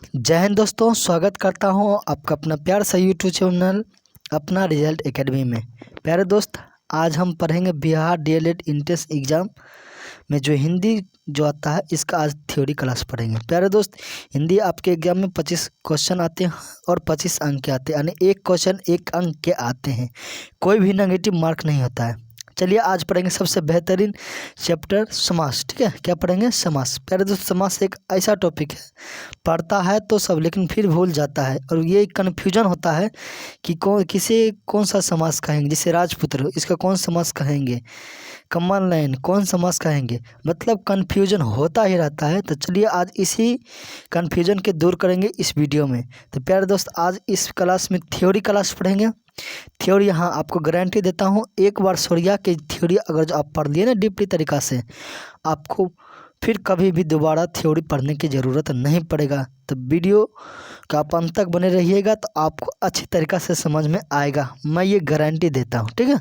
जय हिंद दोस्तों, स्वागत करता हूं आपका अपना प्यार सा यूट्यूब चैनल अपना रिजल्ट एकेडमी में। प्यारे दोस्त, आज हम पढ़ेंगे बिहार डीएलएड इंट्रेंस एग्ज़ाम में जो हिंदी जो आता है इसका आज थ्योरी क्लास पढ़ेंगे। प्यारे दोस्त, हिंदी आपके एग्जाम में 25 क्वेश्चन आते हैं और 25 अंक के आते हैं, यानी एक क्वेश्चन 1 अंक के आते हैं। कोई भी नेगेटिव मार्क नहीं होता है। चलिए आज पढ़ेंगे सबसे बेहतरीन चैप्टर समास। ठीक है, क्या पढ़ेंगे? समास। प्यारे दोस्त, समास एक ऐसा टॉपिक है, पढ़ता है तो सब लेकिन फिर भूल जाता है और ये कन्फ्यूजन होता है कि कौन सा समास कहेंगे। जैसे राजपुत्र, इसका कौन समास कहेंगे? कम्बाइन लाइन, कौन समास कहेंगे? मतलब कन्फ्यूजन होता ही रहता है। तो चलिए आज इसी कन्फ्यूजन के दूर करेंगे इस वीडियो में। तो प्यारे दोस्त, आज इस क्लास में थ्योरी क्लास पढ़ेंगे। थ्योरी यहाँ आपको गारंटी देता हूँ, एक बार सोरिया की थ्योरी अगर जो आप पढ़ लिए ना डीपली तरीक़ा से, आपको फिर कभी भी दोबारा थ्योरी पढ़ने की ज़रूरत नहीं पड़ेगा। तो वीडियो का आप अंत तक बने रहिएगा तो आपको अच्छी तरीक़ा से समझ में आएगा, मैं ये गारंटी देता हूँ। ठीक है,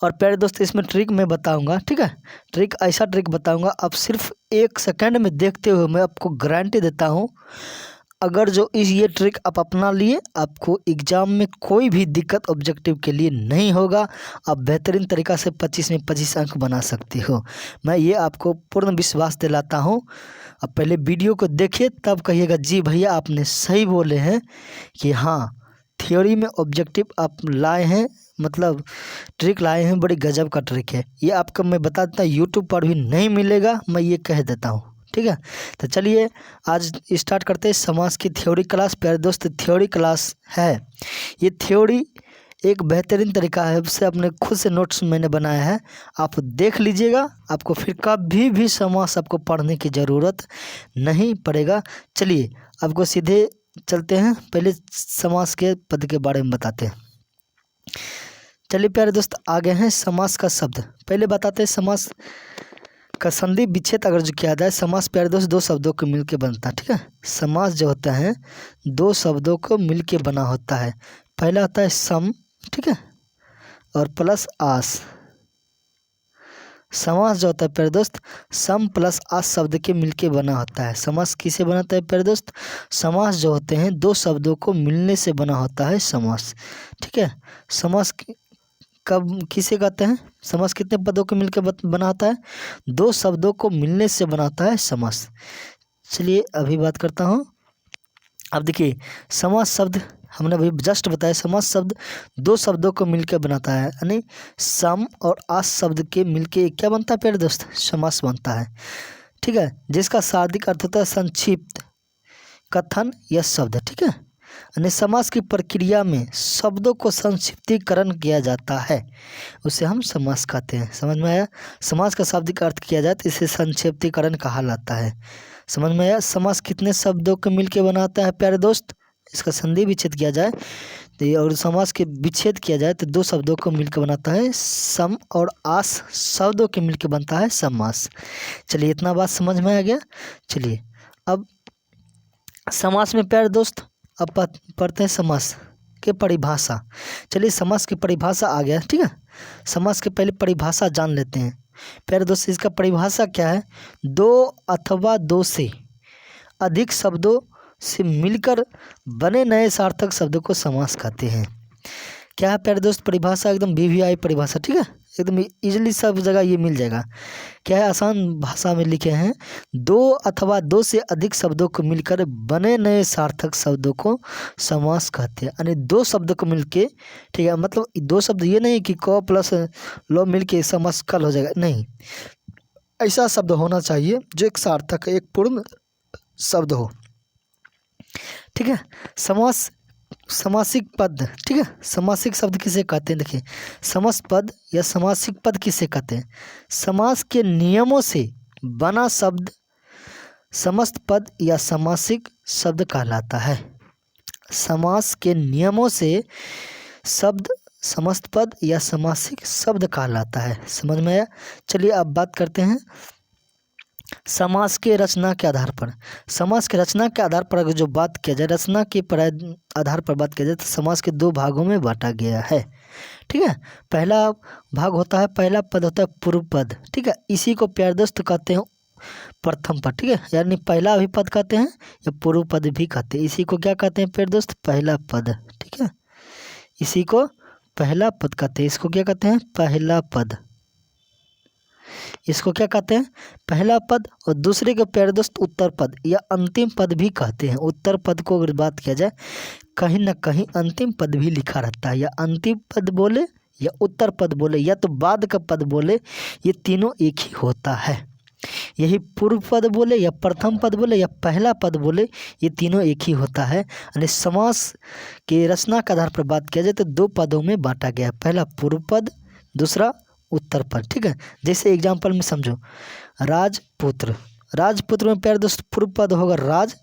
और प्यारे दोस्त इसमें ट्रिक मैं बताऊंगा। ठीक है, ट्रिक ऐसा ट्रिक बताऊंगा, आप सिर्फ 1 सेकंड में देखते हुए मैं आपको गारंटी देता हूँ, अगर जो ये ट्रिक आप अपना लिए, आपको एग्ज़ाम में कोई भी दिक्कत ऑब्जेक्टिव के लिए नहीं होगा। आप बेहतरीन तरीक़ा से 25 में 25 अंक बना सकते हो, मैं ये आपको पूर्ण विश्वास दिलाता हूँ। अब पहले वीडियो को देखिए, तब कहिएगा जी भैया आपने सही बोले हैं कि हाँ थ्योरी में ऑब्जेक्टिव आप लाए हैं, मतलब ट्रिक लाए हैं, बड़ी गजब का ट्रिक है ये। आपको मैं बता देता हूँ, यूट्यूब पर भी नहीं मिलेगा, मैं ये कह देता हूँ। ठीक है, तो चलिए आज स्टार्ट करते हैं समास की थ्योरी क्लास। प्यारे दोस्त, थ्योरी क्लास है, ये थ्योरी एक बेहतरीन तरीका है, उससे अपने खुद से नोट्स मैंने बनाया है, आप देख लीजिएगा। आपको फिर कभी भी समास आपको पढ़ने की ज़रूरत नहीं पड़ेगा। चलिए आपको सीधे चलते हैं, पहले समास के पद के बारे में बताते हैं। चलिए प्यारे दोस्त, आगे हैं समास का शब्द। पहले बताते हैं समास का संधि विच्छेद अगर जो किया जाए। समास प्यारे दोस्त 2 शब्दों को मिलके बनता है। ठीक है, समास जो होता है 2 शब्दों को मिलके बना होता है। पहला होता है सम, ठीक है, और प्लस आस। समास जो होता है प्यारे दोस्त सम प्लस आस शब्द के मिलके बना होता है। समास किसे बनाता है प्यारे दोस्त? समास जो होते हैं 2 शब्दों को मिलने से बना होता है समास। ठीक है, समास कब किसे कहते हैं? समास कितने पदों के मिलकर बना होता है? 2 शब्दों को मिलने से बनाता है समास। चलिए अभी बात करता हूँ। अब देखिए, समास शब्द हमने अभी जस्ट बताया, समास शब्द 2 शब्दों को मिलकर बनाता है, यानी सम और आस शब्द के मिलके क्या बनता है प्यारे दोस्त? समास बनता है। ठीक है, जिसका शाब्दिक अर्थ होता है संक्षिप्त, कथन या शब्द। ठीक है, यानी समास की प्रक्रिया में शब्दों को संक्षिप्तीकरण किया जाता है, उसे हम समास कहते हैं। समझ में आया? समास का शाब्दिक अर्थ किया जाए तो इसे संक्षिप्तीकरण कहा जाता है। समझ में आया? समास कितने शब्दों को मिलकर बनाता है प्यारे दोस्त? इसका संधि विच्छेद किया जाए तो और समास के विच्छेद किया जाए तो 2 शब्दों को मिलकर बनाता है सम, और आस शब्दों के मिलकर बनता है समास। चलिए इतना बात समझ में आ गया। चलिए अब समास में प्यारे दोस्त अब पढ़ते हैं समास के परिभाषा। चलिए समास की परिभाषा आ गया। ठीक है, समास के पहले परिभाषा जान लेते हैं। प्यारे दोस्त, इसका परिभाषा क्या है? 2 अथवा 2 से अधिक शब्दों से मिलकर बने नए सार्थक शब्दों को समास कहते हैं। क्या है प्यारे दोस्त परिभाषा? एकदम VVI परिभाषा। ठीक है, एकदम इजीली सब जगह ये मिल जाएगा। क्या है? आसान भाषा में लिखे हैं, 2 अथवा 2 से अधिक शब्दों को मिलकर बने नए सार्थक शब्दों को समास कहते हैं। यानी 2 शब्दों को मिलके, ठीक है, मतलब 2 शब्द ये नहीं कि क प्लस लो मिलके समास कल हो जाएगा, नहीं। ऐसा शब्द होना चाहिए जो एक सार्थक, एक पूर्ण शब्द हो। ठीक है, समास समासिक पद। ठीक है, समासिक शब्द किसे कहते हैं? देखिए, समस्त पद या समासिक पद किसे कहते हैं? समास के नियमों से बना शब्द समस्त पद या समासिक शब्द कहलाता है। समास के नियमों से शब्द समस्त पद या समासिक शब्द कहलाता है। समझ में आया? चलिए अब बात करते हैं समास के रचना के आधार पर। समास के रचना के आधार पर अगर जो बात किया जाए, रचना के आधार पर बात किया जाए तो समास के 2 भागों में बांटा गया है। ठीक है, पहला भाग होता है, पहला पद होता है पूर्व पद। ठीक है, इसी को प्यारे दोस्त कहते हैं प्रथम पद, ठीक है, यानी पहला अभिपद कहते हैं या पूर्व पद भी कहते हैं। इसी को क्या कहते हैं प्यारे दोस्त? पहला पद, ठीक है, इसी को पहला पद कहते हैं। इसको क्या कहते हैं? पहला पद। इसको क्या कहते हैं? पहला पद। और दूसरे को प्यारे दोस्त उत्तर पद या अंतिम पद भी कहते हैं। उत्तर पद को अगर बात किया जाए, कहीं ना कहीं अंतिम पद भी लिखा रहता है, या अंतिम पद बोले या उत्तर पद बोले या तो बाद का पद बोले, ये तीनों एक ही होता है। यही पूर्व पद बोले या प्रथम पद बोले या पहला पद बोले, ये तीनों एक ही होता है। यानी समास के रचना के आधार पर बात किया जाए तो दो पदों में बांटा गया है, पहला पूर्व पद, दूसरा उत्तर पद, ठीक है। जैसे एग्जाम्पल में समझो, राजपुत्र। राजपुत्र में प्यारे दोस्त पूर्व पद होगा राज,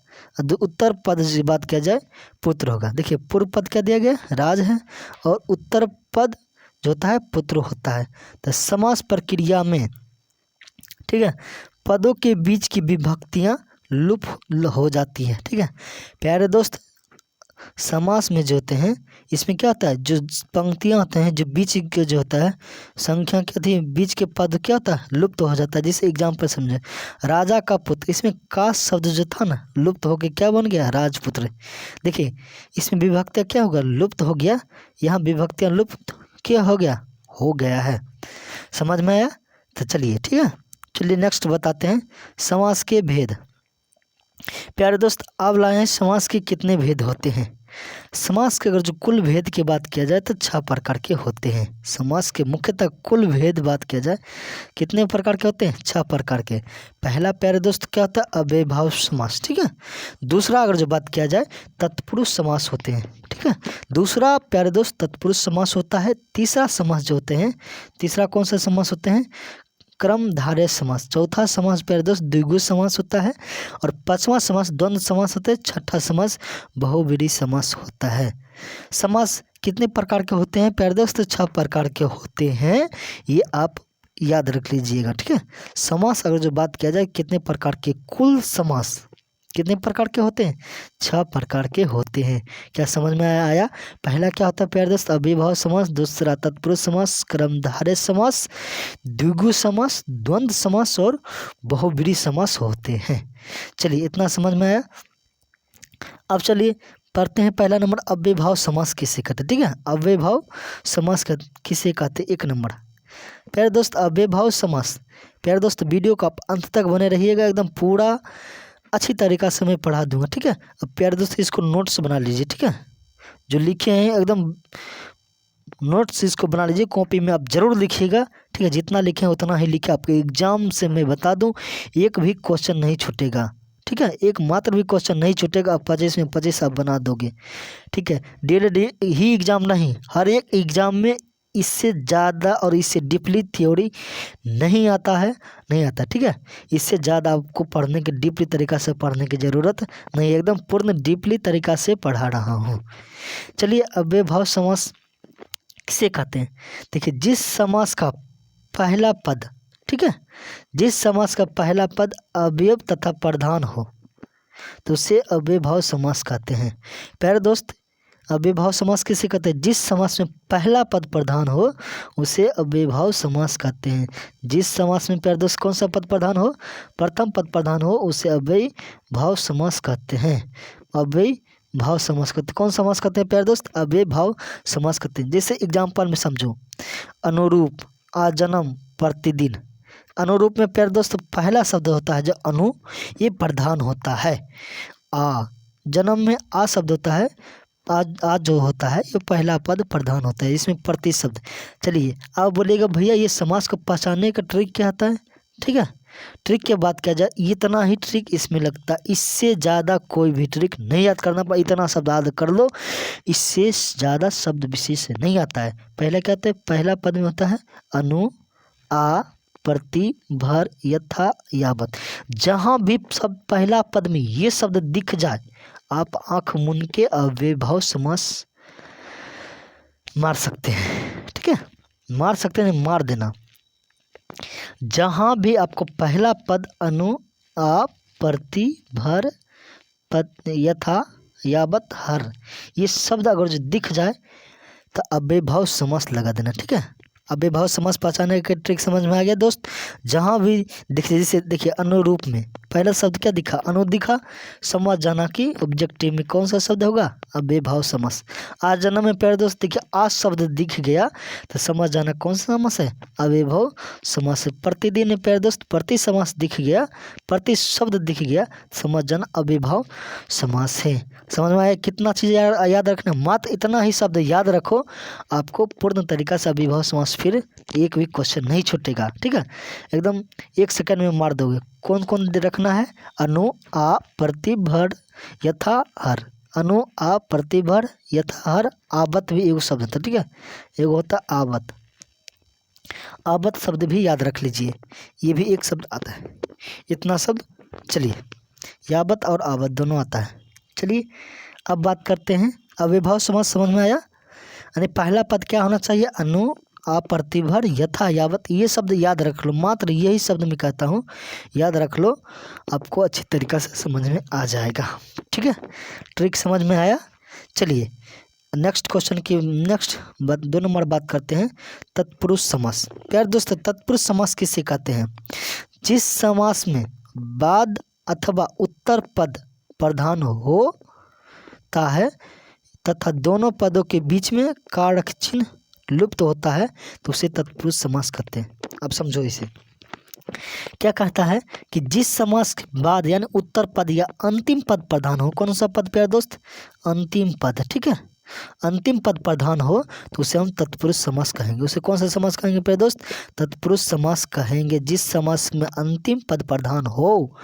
उत्तर पद की बात किया जाए पुत्र होगा। देखिए पूर्व पद क्या दिया गया? राज है, और उत्तर पद जो होता है पुत्र होता है। तो समास प्रक्रिया में, ठीक है, पदों के बीच की विभक्तियां लुप्त हो जाती है, ठीक है प्यारे दोस्त। समास में जो होते हैं, इसमें क्या होता है, जो पंक्तियां होते हैं, जो बीच के जो होता है संख्या क्या थी, बीच के पद क्या होता है, लुप्त हो जाता है। जैसे एग्जाम्पल समझे, राजा का पुत्र, इसमें का शब्द जो था ना, लुप्त होके क्या बन गया? राजपुत्र। देखिए इसमें विभक्तियां क्या होगा? लुप्त हो गया। यहाँ विभक्तियां लुप्त क्या हो गया है। समझ में आया? तो चलिए ठीक है, चलिए नेक्स्ट बताते हैं समास के भेद। प्यारे दोस्त अब लाए हैं समास के कितने भेद होते हैं। समास के अगर जो कुल भेद की बात किया जाए तो 6 प्रकार के होते हैं। समास के मुख्यतः कुल भेद बात किया जाए कितने प्रकार के होते हैं? 6 प्रकार के। पहला प्यारे दोस्त क्या होता है? अव्ययभाव समास, ठीक है। दूसरा अगर जो बात किया जाए तत्पुरुष समास होते हैं, ठीक है। दूसरा प्यारे दोस्त तत्पुरुष समास होता है। तीसरा समास जो होते हैं, तीसरा कौन सा समास होते हैं? क्रमधारय समास। चौथा समास प्यारे दोस्त द्विगु समास होता है, और पांचवा समास द्वंद्व समास होता है। छठा समास बहुव्रीहि समास होता है। समास कितने प्रकार के होते हैं प्यारे दोस्त? 6 प्रकार के होते हैं, ये आप याद रख लीजिएगा, ठीक है। समास अगर जो बात किया जाए कितने प्रकार के, कुल समास कितने प्रकार के होते हैं? 6 प्रकार के होते हैं। क्या समझ में आया? पहला क्या होता है प्यारे दोस्त? अव्ययभाव समास। दूसरा तत्पुरुष समास, क्रमधारय समास, द्विगु समास, द्वंद्व समास और बहुव्रीहि समास होते हैं। चलिए इतना समझ में आया। अब चलिए पढ़ते हैं पहला नंबर, अव्ययभाव समास किसे कहते हैं, ठीक है। अव्ययभाव समास किसे कहते हैं? 1 नंबर प्यारे दोस्त अव्ययभाव समास। प्यारे दोस्त वीडियो को आप अंत तक बने रहिएगा, एकदम पूरा अच्छी तरीक़ा से मैं पढ़ा दूंगा, ठीक है। अब प्यारे दोस्त इसको नोट्स बना लीजिए, ठीक है। जो लिखे हैं एकदम नोट्स इसको बना लीजिए, कॉपी में आप ज़रूर लिखिएगा, ठीक है। जितना लिखे हैं उतना ही लिखे। आपके एग्जाम से मैं बता दूं, एक भी क्वेश्चन नहीं छूटेगा, ठीक है। एक मात्र भी क्वेश्चन नहीं छूटेगा। आप 25 में 25 आप बना दोगे, ठीक है। डेली ही एग्जाम नहीं, हर एक एग्जाम में इससे ज़्यादा और इससे डीपली थ्योरी नहीं आता है, नहीं आता, ठीक है। इससे ज़्यादा आपको पढ़ने के डीपली तरीक़ा से पढ़ने की ज़रूरत नहीं, एकदम पूर्ण डीपली तरीक़ा से पढ़ा रहा हूँ। चलिए अव्ययभाव समास किसे कहते हैं? देखिए जिस समास का पहला पद, ठीक है, जिस समास का पहला पद अवयव तथा प्रधान हो तो उसे अव्ययभाव समास कहते हैं। प्यारे दोस्त अव्ययभाव समास किसे कहते हैं? जिस समास में पहला पद प्रधान हो उसे अव्ययभाव समास कहते हैं। जिस समास में प्यारे दोस्त कौन सा पद प्रधान हो? प्रथम पद प्रधान हो, उसे अव्ययभाव समास कहते हैं। अव्ययभाव समास कहते हैं। कौन समास कहते हैं प्यारे दोस्त? अव्ययभाव समास कहते हैं। जैसे एग्जाम्पल में समझो, अनुरूप, आजन्म, प्रतिदिन। अनुरूप में प्यारे दोस्त पहला शब्द होता है जो अनु, ये प्रधान होता है। आ जन्म में आ शब्द होता है, आज जो होता है ये पहला पद प्रधान होता है, इसमें प्रति शब्द। चलिए आप बोलिएगा भैया ये समास को पहचानने का ट्रिक क्या होता है, ठीक है। ट्रिक की बात किया जाए इतना ही ट्रिक इसमें लगता है, इससे ज़्यादा कोई भी ट्रिक नहीं याद करना, पर इतना शब्द याद कर लो, इससे ज़्यादा शब्द विशेष नहीं आता है। पहला क्या होता है? पहला पद में होता है अनु, आ, प्रति, भर, यथा, यावत। जहाँ भी सब पहला पद में ये शब्द दिख जाए आप आंख मूंद के अव्ययभाव समास मार सकते हैं, ठीक है। मार सकते हैं, मार देना। जहाँ भी आपको पहला पद अनु, आ, प्रति, भर, पद, यथा, यावत, हर, ये शब्द अगर जो दिख जाए तो अव्ययभाव समास लगा देना, ठीक है। अव्ययभाव समास पहचानने के ट्रिक समझ में आ गया दोस्त। जहाँ भी देखिए, जैसे देखिए अनुरूप में पहला शब्द क्या दिखा, अनु दिखा, समझ जाना कि ऑब्जेक्टिव में कौन सा शब्द होगा, अव्ययभाव समास। आज जन्म में प्यारे दोस्त देखिए आज शब्द दिख गया तो समझ जाना कौन सा समास है, अव्ययभाव समास है। प्रतिदिन में प्यारे दोस्त प्रति समास दिख गया, प्रति शब्द दिख गया, समझ जाना अव्ययभाव समास है। समझ में आया कितना चीज़ याद रखना, मात्र इतना ही शब्द याद रखो, आपको पूर्ण तरीका से अव्ययभाव समास फिर एक भी क्वेश्चन नहीं छूटेगा। ठीक है, एकदम 1 सेकंड में मार दोगे। कौन कौन रखना है, अनु आ प्रतिभर यथा हर, अनु आ प्रतिभर यथा हर, आवत भी एक शब्द होता है। ठीक है, एक होता आवत, आवत शब्द भी याद रख लीजिए, ये भी एक शब्द आता है। इतना शब्द, चलिए यावत और आवत दोनों आता है। चलिए अब बात करते हैं अव्ययभाव समास। समझ में आया, यानी पहला पद क्या होना चाहिए, अनु आ प्रतिभर यथा यावत, ये शब्द याद रख लो, मात्र यही शब्द मैं कहता हूँ याद रख लो, आपको अच्छी तरीक़ा से समझ में आ जाएगा। ठीक है, ट्रिक समझ में आया। चलिए नेक्स्ट क्वेश्चन की नेक्स्ट 2 नंबर बात करते हैं, तत्पुरुष समास। प्यारे दोस्त तत्पुरुष समास किसे कहते हैं, जिस समास में बाद अथवा उत्तर पद प्रधान होता है तथा दोनों पदों के बीच में कारक चिन्ह लुप्त होता है तो उसे तत्पुरुष समास कहते हैं। अब समझो इसे, क्या कहता है कि जिस समास के बाद यानी उत्तर पद या अंतिम पद प्रधान हो, कौन सा पद प्यारे दोस्त, अंतिम पद। ठीक है, अंतिम पद प्रधान हो तो उसे हम तत्पुरुष समास कहेंगे। उसे कौन सा समास कहेंगे प्यारे दोस्त, तत्पुरुष समास कहेंगे। जिस समास में अंतिम पद प्रधान हो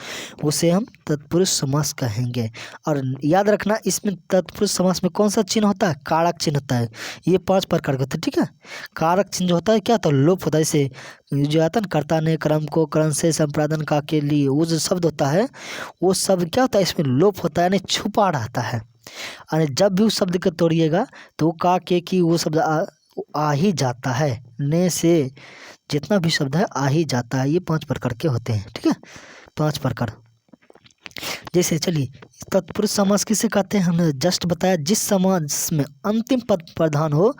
उसे हम तत्पुरुष समास कहेंगे। और याद रखना इसमें तत्पुरुष समास में कौन सा चिन्ह होता है, कारक चिन्ह होता है। ये 5 प्रकार के होते हैं। ठीक है, कारक चिन्ह जो होता है क्या, तो लोप होता है। जैसे जो आता है ना, कर्ता ने क्रम को करण से संपादन का के लिए, वो जो शब्द होता है वो शब्द क्या होता है, इसमें लोप होता है, यानी छुपा रहता है। और जब भी उस शब्द को तोड़िएगा तो का के की वो शब्द आ ही जाता है, ने से जितना भी शब्द है आ ही जाता है। ये 5 प्रकार के होते हैं। ठीक है, 5 प्रकार। जैसे चलिए तत्पुरुष समास किसे कहते हैं, हमने जस्ट बताया, जिस समास में अंतिम पद प्रधान हो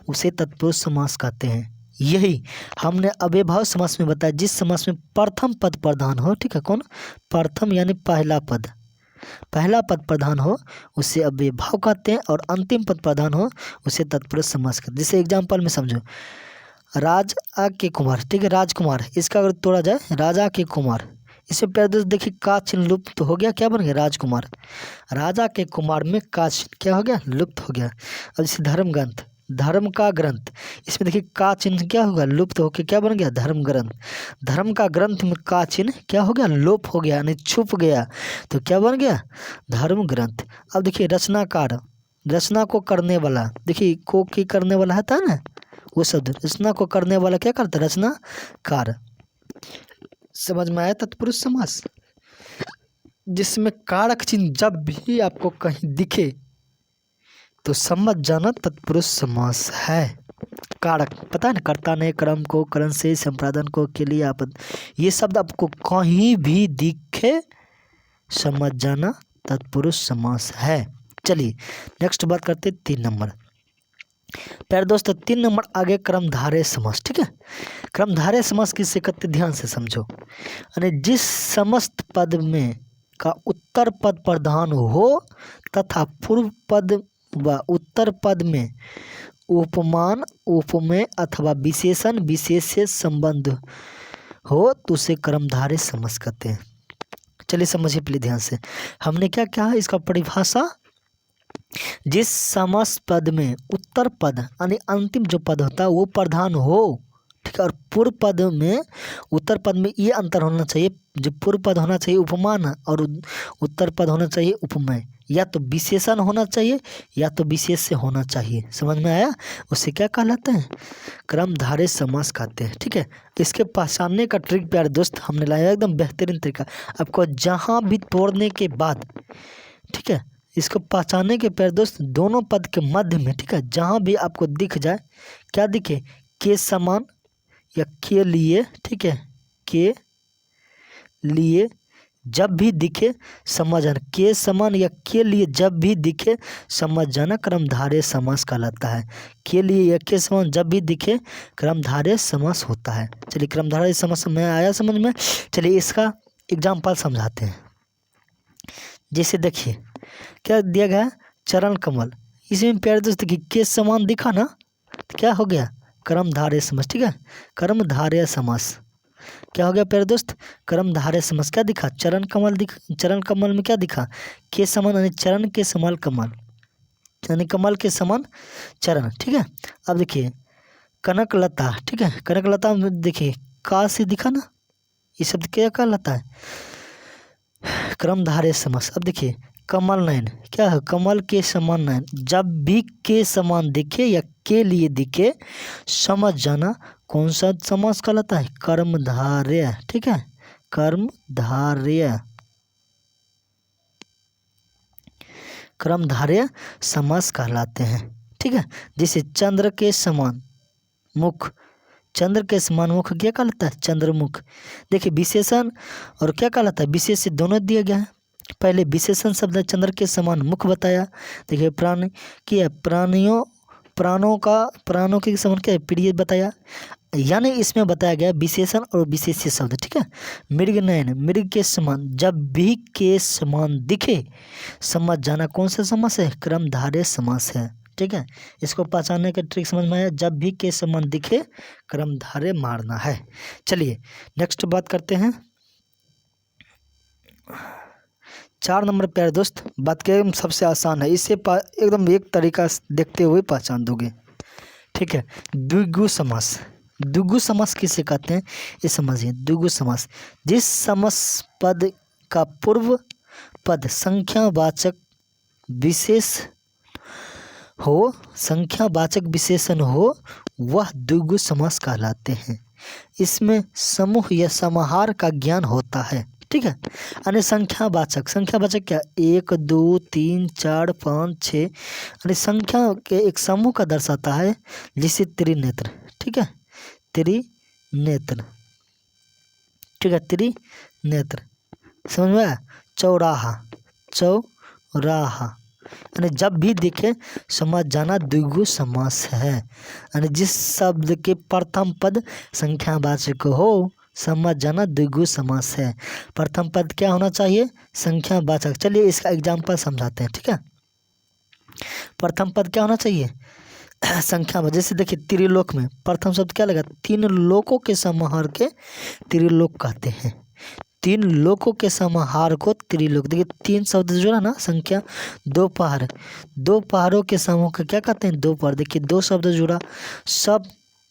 उसे तत्पुरुष समास कहते हैं। यही हमने अव्ययभाव समास में बताया, जिस समास में प्रथम पद प्रधान हो। ठीक है, कौन, प्रथम यानी पहला पद, पहला पद प्रधान हो उसे अव्ययभाव कहते हैं, और अंतिम पद प्रधान हो उसे तत्पुरुष समास कहते हैं। जैसे एग्जाम्पल में समझो, राजा के कुमार। ठीक है, राजकुमार, इसका अगर तोड़ा जाए राजा के कुमार, इसमें प्यारे दोस्त देखिए का चिन्ह लुप्त हो गया, क्या बन गया, राजकुमार। राजा के कुमार में का चिन्ह क्या हो गया, लुप्त हो गया। अब जैसे धर्म ग्रंथ, धर्म का ग्रंथ, इसमें देखिए का चिन्ह क्या होगा, लुप्त होकर क्या बन गया, धर्म ग्रंथ। धर्म का ग्रंथ में का चिन्ह क्या हो गया, लोप हो गया, यानी छुप गया, तो क्या बन गया, धर्म ग्रंथ। अब देखिए रचनाकार, रचना को करने वाला, देखिए को की करने वाला है ना वो शब्द, रचना को करने वाला क्या करता है, रचनाकार। समझ में आया तत्पुरुष समास, जिसमें कारक चिन्ह जब भी आपको कहीं दिखे तो समझ जाना तत्पुरुष समास है। कारक पता है ना, कर्ता ने क्रम को करण से संपादन को के लिए आप, ये शब्द आपको कहीं भी दिखे समझ जाना तत्पुरुष समास है। चलिए नेक्स्ट बात करते 3 नंबर। प्यारे दोस्तों 3 नंबर आगे क्रमधारय समास। ठीक है, क्रमधारय समास किससे कहते, ध्यान से समझो, यानी जिस समस्त पद में का उत्तर पद प्रधान हो तथा पूर्व पद व उत्तर पद में उपमान उपमेय अथवा विशेषण विशेष से संबंध हो तो उसे क्रमधारय समास कहते हैं। चलिए समझिए पहले ध्यान से, हमने क्या कहा इसका परिभाषा, जिस समस्त पद में उत्तर पद यानी अंतिम जो पद होता है वो प्रधान हो। ठीक है, और पूर्व पद में उत्तर पद में ये अंतर होना चाहिए, जो पूर्व पद होना चाहिए उपमान और उत्तर पद होना चाहिए उपमेय, या तो विशेषण होना चाहिए या तो विशेष से होना चाहिए। समझ में आया, उसे क्या कहलाते हैं, क्रमधारय समास कहते हैं। ठीक है, इसके पहचानने का ट्रिक प्यारे दोस्त हमने लाया एकदम बेहतरीन तरीका, आपको जहाँ भी तोड़ने के बाद, ठीक है, इसको पहचानने के प्यारे दोस्त दोनों पद के मध्य में, ठीक है, जहाँ भी आपको दिख जाए, क्या दिखे, के समान या के लिए, ठीक है, के लिए जब भी दिखे समझ जाना, के समान या के लिए जब भी दिखे समझ जाना कर्मधारय समास कहलाता है। के लिए या के समान जब भी दिखे कर्मधारय समास होता है। चलिए कर्मधारय समास में आया समझ में। चलिए इसका एग्जाम्पल समझाते हैं। जैसे देखिए क्या दिया गया है, चरण कमल। इसमें प्यारे दोस्त देखिए के समान दिखा ना, तो क्या हो गया, कर्मधारय समास। ठीक है, कर्मधारय समास क्या हो गया प्यारे दोस्त, कर्मधारय समास। क्या दिखा, चरण कमल चरण कमल में क्या दिखा, के समान यानी चरण के समान कमल, यानी कमल के समान चरण। ठीक है, अब देखिए कनकलता। ठीक है, कनकलता में देखिए का से दिखा ना, ये शब्द क्या कहलाता है, कर्मधारय समास। अब देखिए कमल नयन, क्या है, कमल के समान नयन। जब भी के समान दिखे या के लिए दिखे समझ जाना कौन सा समास कहलाता है, कर्मधारय। ठीक है, कर्मधारय, कर्मधारय समास कहलाते हैं। ठीक है, जैसे चंद्र के समान मुख, चंद्र के समान मुख क्या कहलाता है, चंद्रमुख। देखिए विशेषण और क्या कहलाता है, विशेष दोनों दिया गया है। पहले विशेषण शब्द चंद्र के समान मुख बताया। देखिए प्राणी क्या, प्राणों के समान क्या है, प्रिय बताया। यानी इसमें बताया गया विशेषण और विशेष्य शब्द। ठीक है, मृग नयन, मृग के समान जब भी के समान दिखे समझ जाना कौन सा समास है, कर्मधारय समास है। ठीक है, इसको पहचानने का ट्रिक समझ में आया, जब भी के समान दिखे कर्मधारय मारना है। चलिए नेक्स्ट बात करते हैं 4 नंबर प्यारे दोस्त। बात के सबसे आसान है, इसे एकदम एक तरीका देखते हुए पहचान दोगे। ठीक है, द्विगु समास। द्विगु समास किसे कहते हैं ये समझिए। द्विगु समास, जिस समास पद का पूर्व पद संख्यावाचक विशेष हो, संख्यावाचक विशेषण हो, वह द्विगु समास कहलाते हैं। इसमें समूह या समाहार का ज्ञान होता है। ठीक है, यानी संख्यावाचक, संख्यावाचक क्या, 1 2 3 4 5 6 यानी संख्या के एक समूह का दर्शाता है, जिसे त्रिनेत्र। ठीक है, त्रिनेत्र। ठीक है, त्रिनेत्र समझ में आया। चौराहा, चौराहा यानी जब भी दिखे समझ जाना द्विगु समास है। यानी जिस शब्द के प्रथम पद संख्यावाचक हो समझ जाना द्विगु समास है। प्रथम पद क्या होना चाहिए, संख्यावाचक। चलिए इसका एग्जाम्पल समझाते हैं। ठीक है, प्रथम पद क्या होना चाहिए, संख्या में। जैसे देखिए त्रिलोक में प्रथम शब्द क्या लगा, 3 लोकों के समाहार के त्रिलोक कहते हैं। 3 लोकों के समाहार को त्रिलोक। देखिए 3 शब्द जोड़ा ना, संख्या 2 पहाड़, 2 पहाड़ों के समूह को क्या कहते हैं, 2 पहाड़। देखिए 2 शब्द जुड़ा, सब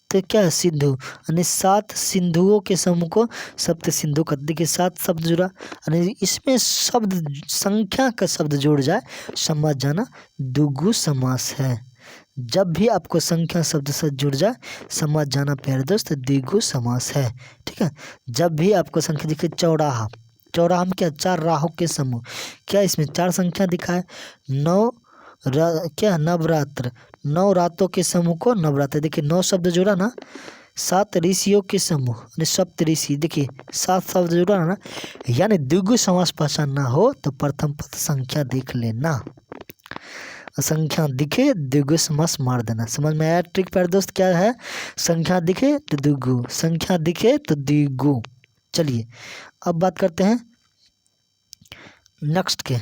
तो क्या है, सिंधु, यानी 7 सिंधुओं के समूह को सप्त सिंधु का। देखिए 7 शब्द जुड़ा, यानी इसमें शब्द संख्या का शब्द जुड़ जाए समझ जाना द्विगु समास है। जब भी आपको संख्या शब्द से जुड़ जाए समझ जाना प्यारे दोस्त द्विगु समास है। ठीक है, जब भी आपको संख्या दिखे, चौराहा, चौराहा में क्या, 4 राहों के समूह। क्या इसमें 4 संख्या दिखा है, 9 क्या, नवरात्र, 9 रातों के समूह को नवरात्र। देखिए 9 शब्द जुड़ा ना, 7 ऋषियों के समूह यानी सप्त ऋषि। देखिए 7 शब्द जुड़ा ना, यानी द्विगु समास पहचानना हो तो प्रथम पद संख्या देख लेना, संख्या दिखे द्विगु समास मार देना। समझ में आया ट्रिक प्यारे दोस्त क्या है, संख्या दिखे तो द्विगु, संख्या दिखे तो द्विगु। चलिए अब बात करते हैं नेक्स्ट के,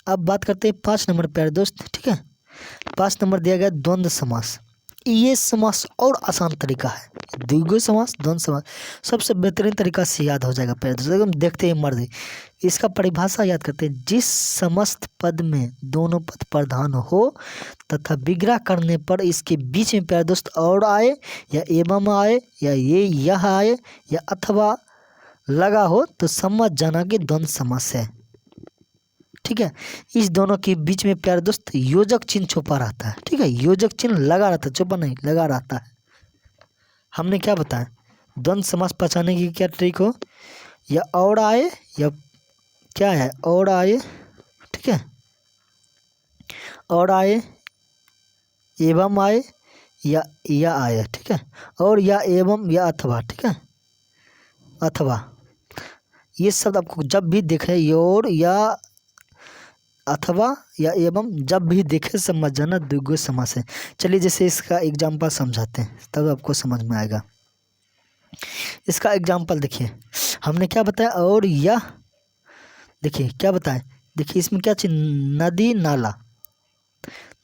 अब बात करते हैं 5 नंबर प्यारे दोस्त। ठीक है, 5 नंबर दिया गया द्वंद्व समास। ये समास और आसान तरीका है, द्विगु समास द्वंद्व समास सबसे बेहतरीन तरीका से याद हो जाएगा प्यारे दोस्त, एकदम देखते ही मर्जी। इसका परिभाषा याद करते हैं, जिस समस्त पद में दोनों पद प्रधान हो तथा विग्रह करने पर इसके बीच में प्यारे दोस्त और आए या एवं आए या ये यह आए या अथवा लगा हो तो समझ जाना कि द्वंद्व समास है। ठीक है, इस दोनों के बीच में प्यारे दोस्त योजक चिन्ह छुपा रहता है। ठीक है, योजक चिन्ह लगा रहता है, छुपा नहीं, लगा रहता है। हमने क्या बताया, द्वंद्व समास पहचानने की क्या ट्रिक हो, या और आए या क्या है, और आए। ठीक है, और आए, एवं आए या आए। ठीक है, और या एवं या अथवा। ठीक है, अथवा ये शब्द आपको जब भी दिखे योर या अथवा या एवं जब भी देखे समझ जाना द्विगु समास है। चलिए जैसे इसका एग्जाम्पल समझाते हैं तब आपको समझ में आएगा। इसका एग्जाम्पल देखिए, हमने क्या बताया और या, देखिए क्या बताया, देखिए इसमें क्या चिन्ह, नदी नाला,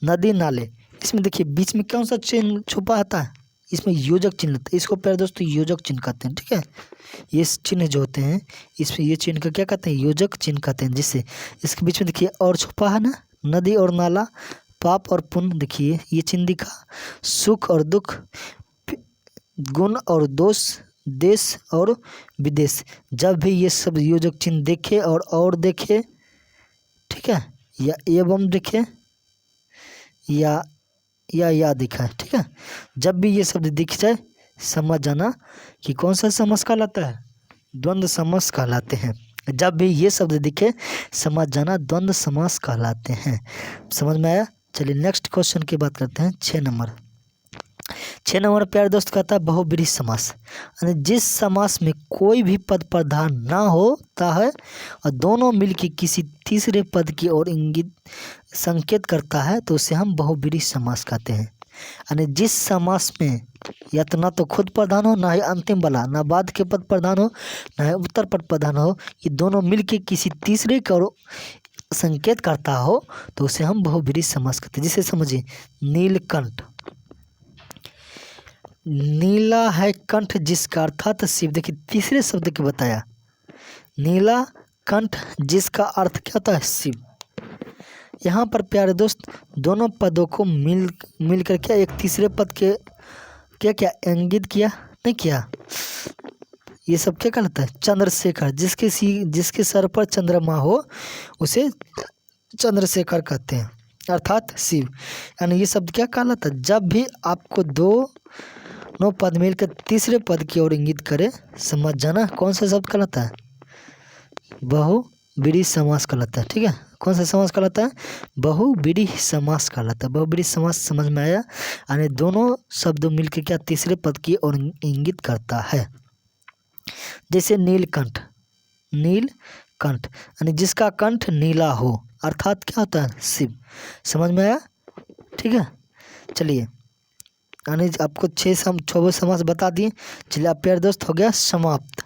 नदी नाले, इसमें देखिए बीच में कौन सा चिन्ह छुपा आता है, इसमें योजक चिन्ह लगता है। इसको प्यारे दोस्तों योजक चिन्ह कहते हैं, ठीक है। ये चिन्ह जो होते हैं इसमें ये चिन्ह का क्या कहते हैं, योजक चिन्ह कहते हैं। जिससे इसके बीच में देखिए और छुपा है ना, नदी और नाला, पाप और पुण्य, देखिए ये चिन्ह दिखा, सुख और दुख, गुण और दोष, देश और विदेश। जब भी ये सब योजक चिन्ह देखे और देखे, ठीक है, या एवं देखे या दिखा है, ठीक है। जब भी ये शब्द दिख जाए समझ जाना कि कौन सा समास कहलाता है, द्वंद्व समास कहलाते हैं। जब भी ये शब्द दिखे समझ जाना द्वंद्व समास कहलाते हैं। समझ में आया। चलिए नेक्स्ट क्वेश्चन की बात करते हैं। 6 नंबर प्यारे दोस्त कहता है बहुब्रीहि समास, यानी जिस समास में कोई भी पद प्रधान ना होता है और दोनों मिलकर किसी तीसरे पद की ओर इंगित संकेत करता है तो उसे हम बहुब्रीहि समास कहते हैं। यानी जिस समास में या तो ना तो खुद प्रधान हो, ना ही अंतिम वाला, ना बाद के पद प्रधान हो, ना ही उत्तर पद प्रधान हो, ये दोनों मिलके किसी तीसरे की ओर संकेत करता हो तो उसे हम बहुब्रीहि समास कहते हैं। जिसे समझिए, नीलकंठ, नीला है कंठ जिसका अर्थात शिव। देखिए तीसरे शब्द के बताया, नीला कंठ जिसका अर्थ क्या होता है, शिव। यहाँ पर प्यारे दोस्त दोनों पदों को मिल कर क्या एक तीसरे पद के क्या इंगित किया, नहीं किया। ये सब क्या कहलाता है, चंद्रशेखर, जिसके सर पर चंद्रमा हो उसे चंद्रशेखर कहते हैं, अर्थात शिव। यानी ये शब्द क्या कहलाता है, जब भी आपको दोनों पद मिलकर तीसरे पद की ओर इंगित करे समझ जाना कौन सा शब्द कहलाता है, बहुब्रीहि समास कहलाता है, ठीक है। कौन सा समास कहलाता है, बहुब्रीहि समास कहलाता है। बहुब्रीहि समास समझ में आया, यानी दोनों शब्द मिलकर क्या तीसरे पद की ओर इंगित करता है। जैसे नीलकंठ, नीलकंठ यानी जिसका कंठ नीला हो, अर्थात क्या होता है, शिव। समझ में आया, ठीक है। चलिए यानी आपको 6 समास बता दिए। चलिए आप प्यारे दोस्त हो गया समाप्त।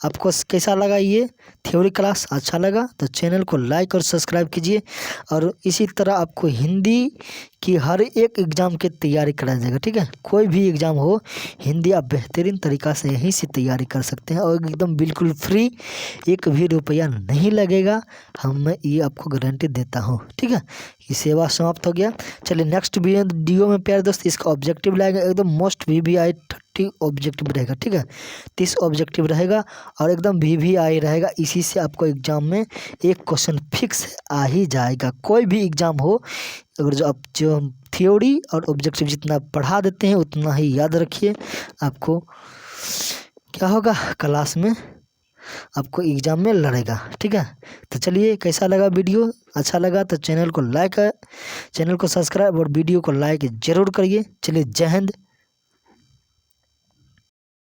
आपको कैसा लगा ये थ्योरी क्लास, अच्छा लगा तो चैनल को लाइक और सब्सक्राइब कीजिए। और इसी तरह आपको हिंदी की हर एक एग्ज़ाम की तैयारी कराया जाएगा, ठीक है। कोई भी एग्ज़ाम हो, हिंदी आप बेहतरीन तरीक़ा से यहीं से तैयारी कर सकते हैं और एकदम बिल्कुल फ्री, एक भी रुपया नहीं लगेगा, मैं ये आपको गारंटी देता हूँ, ठीक है। ये सेवा समाप्त हो गया। चलिए नेक्स्ट वीडियो में प्यारे दोस्त इसका ऑब्जेक्टिव लाएगा, एकदम मोस्ट VVI 30 ऑब्जेक्टिव रहेगा, ठीक है। 30 ऑब्जेक्टिव रहेगा और एकदम VVI रहेगा। इसी से आपको एग्ज़ाम में एक क्वेश्चन फिक्स आ ही जाएगा। कोई भी एग्ज़ाम हो, अगर जो थ्योरी और ऑब्जेक्टिव जितना पढ़ा देते हैं उतना ही याद रखिए, आपको क्या होगा क्लास में आपको एग्ज़ाम में लड़ेगा, ठीक है। तो चलिए कैसा लगा वीडियो, अच्छा लगा तो चैनल को सब्सक्राइब और वीडियो को लाइक ज़रूर करिए। चलिए जय हिंद।